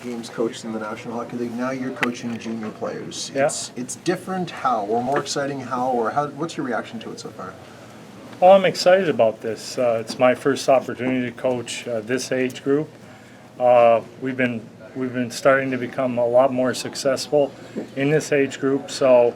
Games coached in the National Hockey League. Now you're coaching junior players. Yeah. It's different how, or more exciting how, or how? What's your reaction to it so far? Well, I'm excited about this. It's my first opportunity to coach this age group. We've been starting to become a lot more successful in this age group, so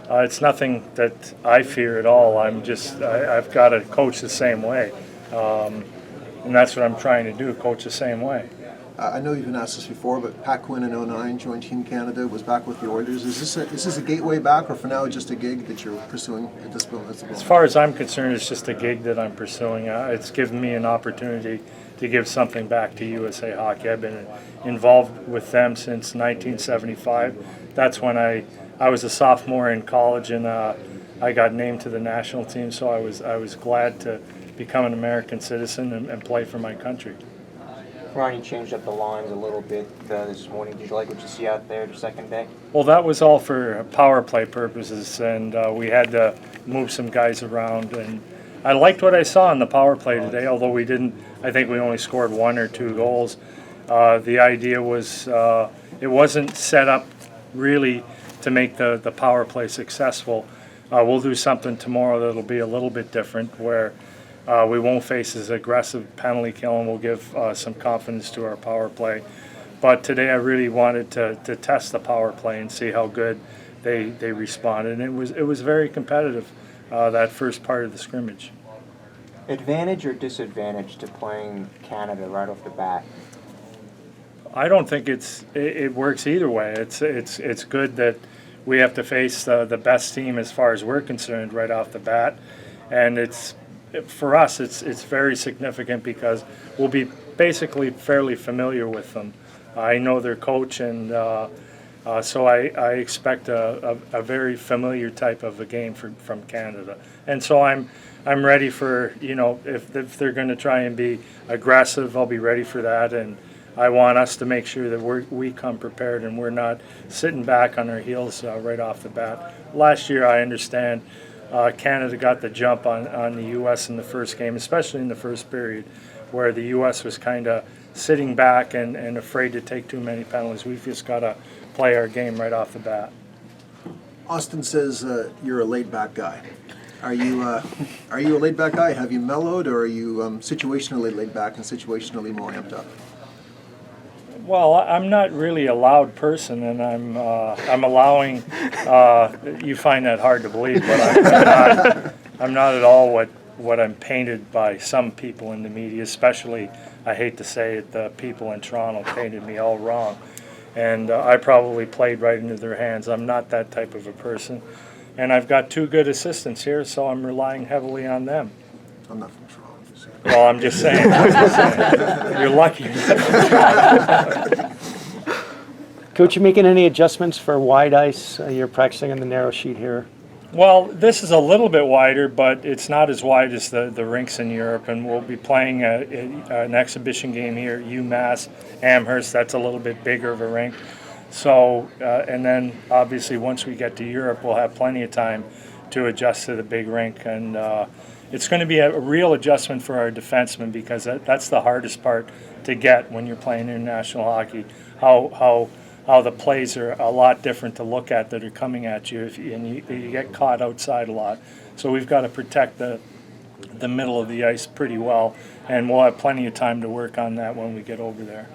it's nothing that I fear at all. I've got to coach the same way, and that's what I'm trying to do: coach the same way. I know you've been asked this before, but Pat Quinn in '09 joined Team Canada, was back with the Oilers. Is this a gateway back, or for now just a gig that you're pursuing at this point? As far as I'm concerned, it's just a gig that I'm pursuing. It's given me an opportunity to give something back to USA Hockey. I've been involved with them since 1975. That's when I was a sophomore in college, and I got named to the national team. So I was glad to become an American citizen and play for my country. Ronnie changed up the lines a little bit this morning. Did you like what you see out there the second day? Well, that was all for power play purposes, and we had to move some guys around. And I liked what I saw in the power play today, although we didn't. I think we only scored 1 or 2 goals. The idea was it wasn't set up really to make the power play successful. We'll do something tomorrow that'll be a little bit different, where we won't face as aggressive penalty kill, and we'll give some confidence to our power play. But today I really wanted to test the power play and see how good they responded. And it was very competitive, that first part of the scrimmage. Advantage or disadvantage to playing Canada right off the bat? I don't think it works either way. It's good that we have to face the best team as far as we're concerned right off the bat, and for us, it's very significant because we'll be basically fairly familiar with them. I know their coach, and so I expect a very familiar type of a game from Canada. And so I'm ready for, if they're going to try and be aggressive, I'll be ready for that. And I want us to make sure that we come prepared and we're not sitting back on our heels right off the bat. Last year, I understand, Canada got the jump on the U.S. in the first game, especially in the first period, where the U.S. was kind of sitting back and afraid to take too many penalties. We've just got to play our game right off the bat. Austin says you're a laid-back guy. Are you a laid-back guy? Have you mellowed, or are you situationally laid-back and situationally more amped up? Well, I'm not really a loud person, and I'm allowing. You find that hard to believe, but I'm not at all what I'm painted by some people in the media, especially, I hate to say it, the people in Toronto painted me all wrong, and I probably played right into their hands. I'm not that type of a person, and I've got 2 good assistants here, so I'm relying heavily on them. I'm not from Toronto. Well, I'm just saying. You're lucky. Coach, you making any adjustments for wide ice? You're practicing on the narrow sheet here. Well, this is a little bit wider, but it's not as wide as the rinks in Europe, and we'll be playing an exhibition game here at UMass Amherst. That's a little bit bigger of a rink. So, and then obviously once we get to Europe, we'll have plenty of time to adjust to the big rink, and it's going to be a real adjustment for our defensemen, because that's the hardest part to get when you're playing international hockey. How the plays are a lot different to look at that are coming at you, and you get caught outside a lot. So we've got to protect the middle of the ice pretty well, and we'll have plenty of time to work on that when we get over there.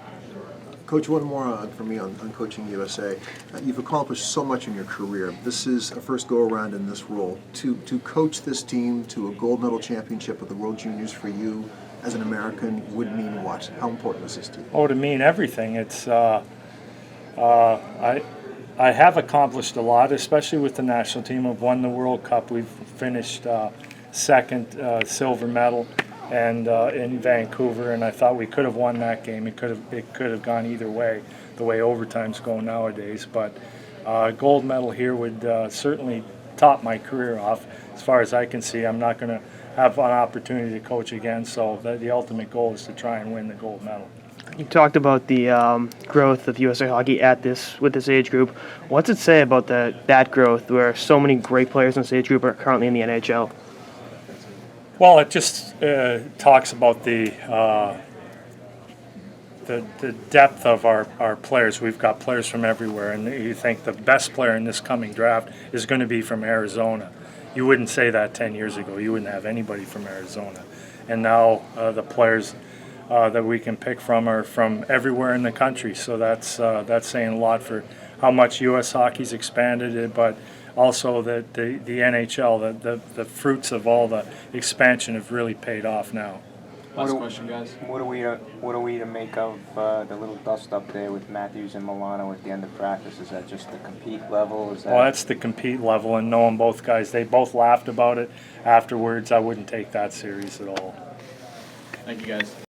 Coach, one more for me on coaching USA. You've accomplished so much in your career. This is a first go-around in this role. To coach this team to a gold medal championship with the World Juniors for you as an American would mean what? How important is this to you? Oh, to mean everything. It's I have accomplished a lot, especially with the national team. I've won the World Cup. We've finished second, silver medal, and in Vancouver, and I thought we could have won that game. It could have gone either way, the way overtimes go nowadays. But gold medal here would certainly top my career off. As far as I can see, I'm not going to have an opportunity to coach again. So the ultimate goal is to try and win the gold medal. You talked about the growth of USA Hockey with this age group. What's it say about that growth, where so many great players in this age group are currently in the NHL? Well, it just talks about the depth of our players. We've got players from everywhere, and you think the best player in this coming draft is going to be from Arizona. You wouldn't say that 10 years ago. You wouldn't have anybody from Arizona. And now the players that we can pick from are from everywhere in the country. So that's saying a lot for how much U.S. hockey's expanded it, but also that the NHL, the fruits of all the expansion have really paid off now. Last question, guys. What are we to make of the little dust up there with Matthews and Milano at the end of practice? Is that just the compete level? Is that? Well, that's the compete level, and knowing both guys, they both laughed about it afterwards. I wouldn't take that serious at all. Thank you, guys.